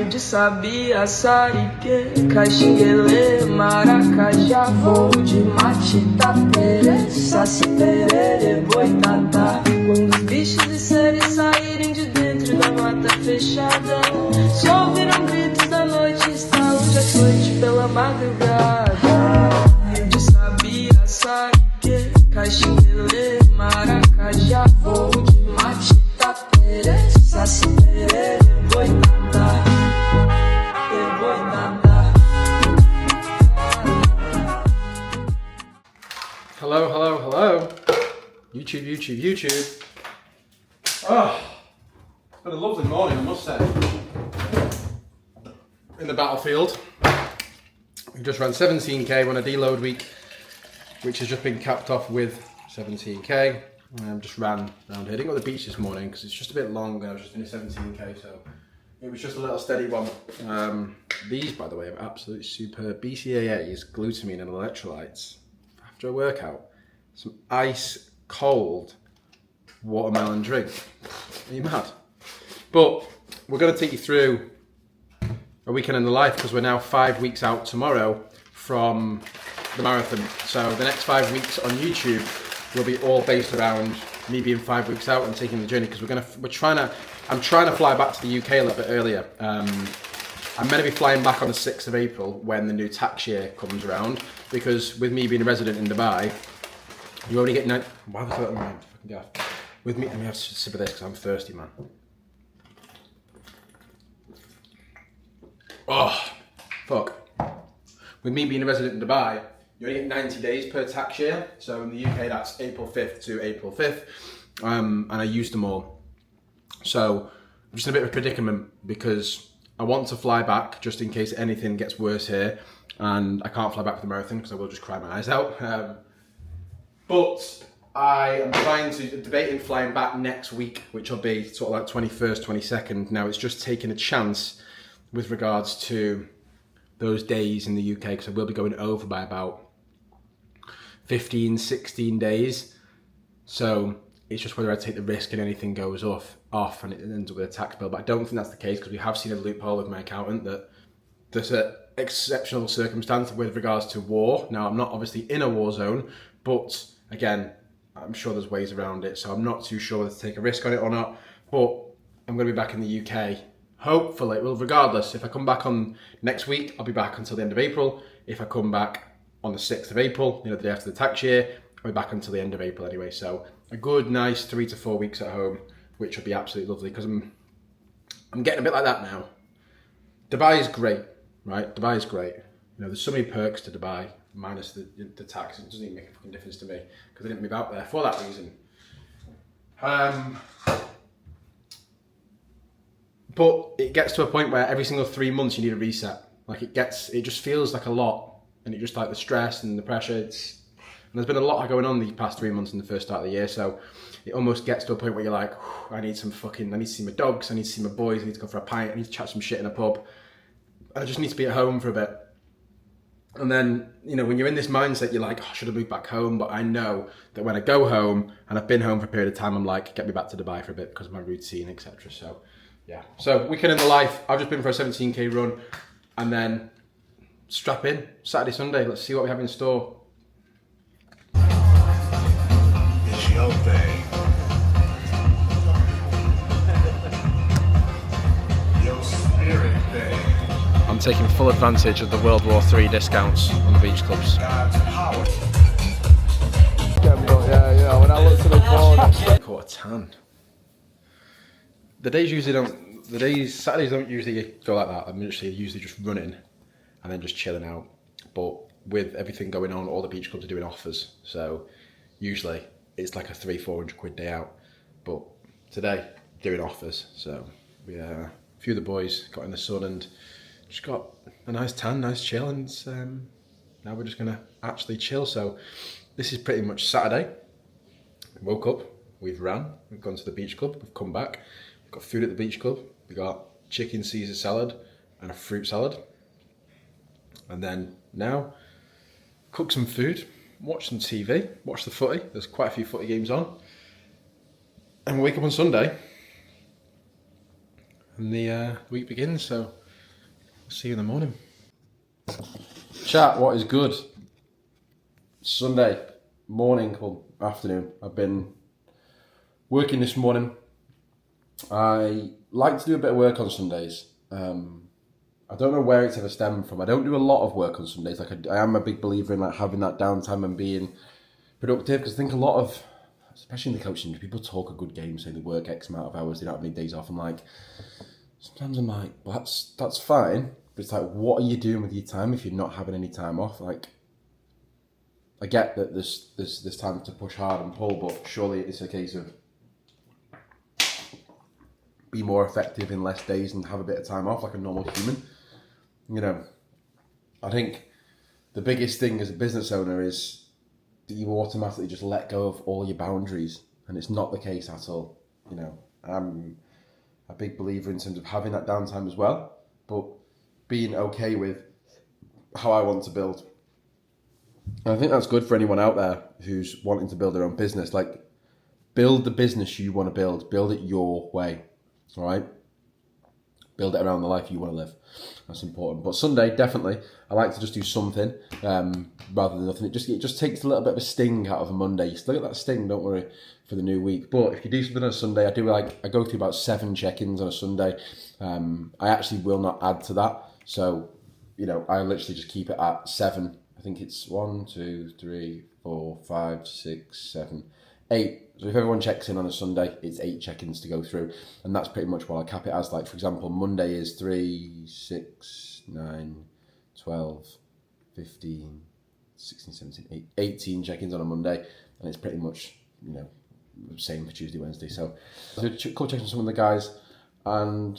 de sabiá, sariquê, caxinguelê, maracajá, voo de matita, perê, saci, pererê, boitatá. Quando os bichos e seres saírem de dentro da mata fechada, só ouvirão gritos da noite, estalos de açoite pela madrugada. Rio de sabiá, sariquê, caxinguelê, maracajá, voo de matita, perê, saci, pererê, boitatá, boitatá. Hello, hello, hello. YouTube. Oh, it's been a lovely morning, I must say. In the battlefield. We just ran 17k on a deload week, which has just been capped off with 17k. Just ran around here. Didn't go to the beach this morning because it's just a bit long. I was just doing 17k, so it was just a little steady one. These, by the way, are absolutely superb. BCAAs, glutamine and electrolytes. After a workout, some ice cold watermelon drink. Are you mad? But we're going to take you through a weekend in the life because we're now 5 weeks out tomorrow from the marathon. So the next 5 weeks on YouTube will be all based around me being 5 weeks out and taking the journey because I'm trying to fly back to the UK a little bit earlier. I'm meant to be flying back on the 6th of April when the new tax year comes around because with me being a resident in Dubai, you only get why have I got my fucking gaff? With me, let me have a sip of this because I'm thirsty, man. Oh, fuck. With me being a resident in Dubai, you only get 90 days per tax year. So in the UK, that's April 5th to April 5th. And I used them all. So I'm just in a bit of a predicament because I want to fly back just in case anything gets worse here. And I can't fly back for the marathon because I will just cry my eyes out. But I am debating flying back next week, which will be sort of like 21st, 22nd. Now it's just taking a chance with regards to those days in the UK because I will be going over by about 15, 16 days. So it's just whether I take the risk and anything goes off and it ends up with a tax bill. But I don't think that's the case because we have seen a loophole with my accountant that there's an exceptional circumstance with regards to war. Now, I'm not obviously in a war zone, but again, I'm sure there's ways around it. So I'm not too sure whether to take a risk on it or not. But I'm going to be back in the UK. Hopefully, well, regardless, if I come back on next week, I'll be back until the end of April. If I come back on the 6th of April, the day after the tax year, I'll be back until the end of April anyway. So a good, nice 3 to 4 weeks at home, which will be absolutely lovely because I'm getting a bit like that now. Dubai is great, right? Dubai is great. There's so many perks to Dubai, minus the tax. It doesn't even make a fucking difference to me because I didn't move out there for that reason. But it gets to a point where every single 3 months you need a reset. Like it just feels like a lot, and it just like the stress and the pressure. And there's been a lot going on these past 3 months in the first start of the year, so it almost gets to a point where you're like, I need to see my dogs, I need to see my boys, I need to go for a pint, I need to chat some shit in a pub. I just need to be at home for a bit. And then, when you're in this mindset, you're like, I should have moved back home, but I know that when I go home, and I've been home for a period of time, I'm like, get me back to Dubai for a bit because of my routine, etc. So, yeah. So, weekend in the life, I've just been for a 17k run, and then strap in, Saturday, Sunday, let's see what we have in store. It's your day. Your spirit day. I'm taking full advantage of the World War III discounts on the beach clubs. God's power. Yeah, when I look to the phone. Caught a tan. Saturdays don't usually go like that. I'm usually just running and then just chilling out. But with everything going on, all the beach clubs are doing offers. So usually it's like a 300-400 quid day out. But today, doing offers. So a few of the boys got in the sun and just got a nice tan, nice chill, and now we're just gonna actually chill. So this is pretty much Saturday. We woke up, we've ran, we've gone to the beach club, we've come back, we've got food at the beach club, we got chicken Caesar salad and a fruit salad. And then now, cook some food, watch some TV, watch the footy. There's quite a few footy games on. And we wake up on Sunday and the week begins. So See you in the morning. Chat, what is good? Sunday morning, well, afternoon. I've been working this morning. I like to do a bit of work on Sundays. I don't know where it's ever stemmed from. I don't do a lot of work on Sundays. Like I am a big believer in like having that downtime and being productive, because I think a lot of, especially in the coaching, people talk a good game, say they work X amount of hours, they don't have any days off. I'm like, sometimes I'm like, well, that's fine, but it's like, what are you doing with your time if you're not having any time off? Like, I get that there's time to push hard and pull, but surely it's a case of be more effective in less days and have a bit of time off like a normal human. You know, I think the biggest thing as a business owner is that you automatically just let go of all your boundaries, and it's not the case at all. You know, I'm a big believer in terms of having that downtime as well, but being okay with how I want to build. And I think that's good for anyone out there who's wanting to build their own business. Like, build the business you want to build it your way, all right? Build it around the life you want to live. That's important. But Sunday, definitely, I like to just do something rather than nothing. It just takes a little bit of a sting out of a Monday. You still get that sting, don't worry, for the new week. But if you do something on a Sunday, I go through about 7 check-ins on a Sunday. I actually will not add to that. So, you know, I literally just keep it at 7. I think it's 1, 2, 3, 4, 5, 6, 7, 8. So if everyone checks in on a Sunday, it's 8 check-ins to go through. And that's pretty much what I cap it as. Like, for example, Monday is 3, 6, 9, 12, 15, 16, 17, 18 check-ins on a Monday. And it's pretty much, you know, the same for Tuesday, Wednesday. So I'll do cool checks on some of the guys and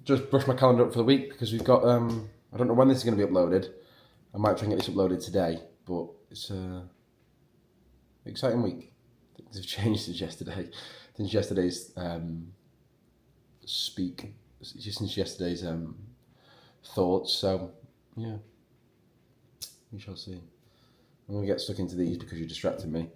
just brush my calendar up for the week, because we've got, I don't know when this is going to be uploaded. I might try and get this uploaded today, but it's an exciting week. Things have changed since yesterday. Since yesterday's since yesterday's thoughts. So yeah, we shall see. I'm gonna get stuck into these because you distracted me.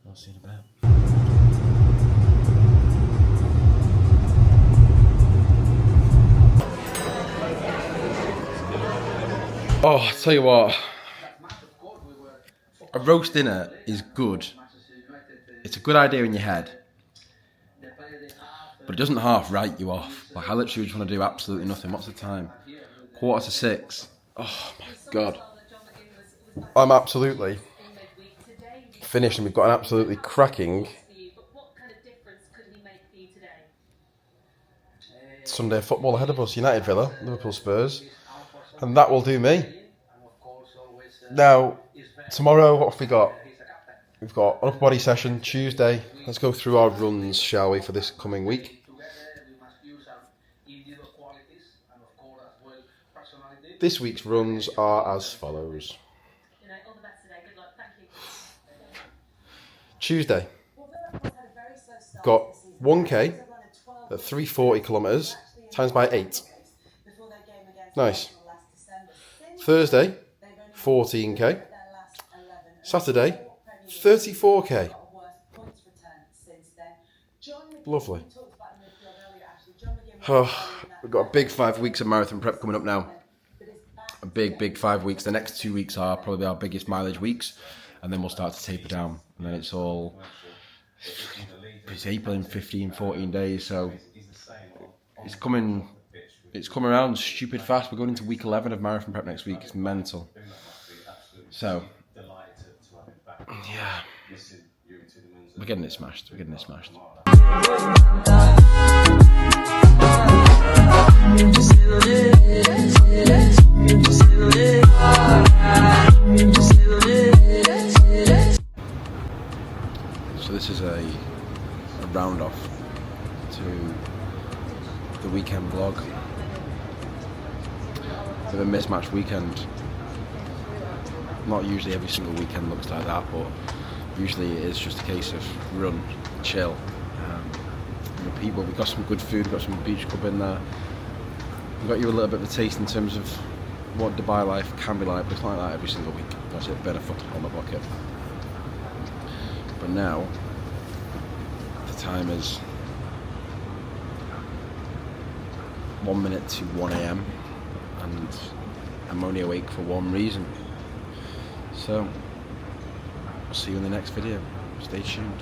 I'll see you in a bit. Oh, I'll tell you what, a roast dinner is good. It's a good idea in your head, but it doesn't half write you off. Like, I literally just want to do absolutely nothing. What's the time? 5:45. Oh my God. I'm absolutely finished, and we've got an absolutely cracking Sunday football ahead of us. United Villa, Liverpool Spurs. And that will do me. Now, tomorrow, what have we got? We've got an upper body session Tuesday. Let's go through our runs, shall we, for this coming week. This week's runs are as follows. Tuesday, got 1k at 340 kilometres times by 8. Nice. Thursday, 14k. Saturday, 34k. Lovely. Oh, we've got a big 5 weeks of marathon prep coming up now. A big 5 weeks. The next 2 weeks are probably our biggest mileage weeks, and then we'll start to taper down. And then it's April in 15, 14 days, so it's coming around stupid fast. We're going into week 11 of marathon prep next week. It's mental. So, yeah. We're getting it smashed. So this is a round off to the weekend vlog. Bit of a mismatched weekend. Not usually every single weekend looks like that, but usually it is just a case of run, chill. People, we've got some good food, we've got some beach club in there. We've got you a little bit of a taste in terms of what Dubai life can be like, but it's like that every single week. That's it, better foot on the bucket. But now, the time is 1 minute to 1 a.m. and I'm only awake for one reason. So, I'll see you in the next video. Stay tuned.